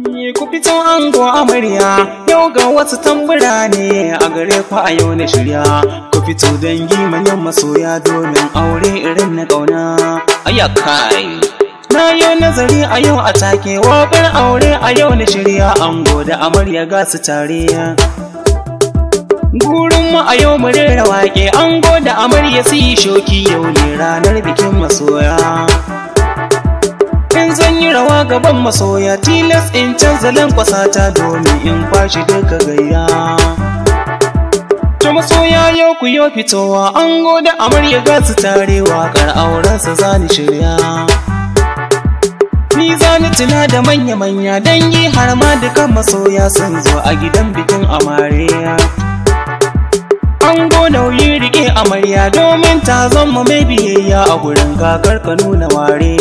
Ku fito ango amarya, yau ga wasu tambura ne a gare ku a yau na shirya. Ku fito dangi manyan masoya domin aure irin na ƙauna. Ayyakai na yi nazari a yau a take waƙar aure a yau na shirya. Ango da amarya ga su tare, gurinmu a yau mu rera waƙe. Ango da amarya su yi shoki, yau ne ranar bikin masoya. In zan yi rawa gaban masoya, tilas in canza lankwasata domin in kwashi duka gayya. To masoya yau ku yo fitowa, ango da amarya ga su tare, waƙar aurensa zani shirya. Ni zani tuna da manya-manya dangi har ma dukan masoya sun zo a gidan bikin amarya. Ango nauyi rike amarya domin ta zama mai biyayya a gurin kakar ka nuna ware.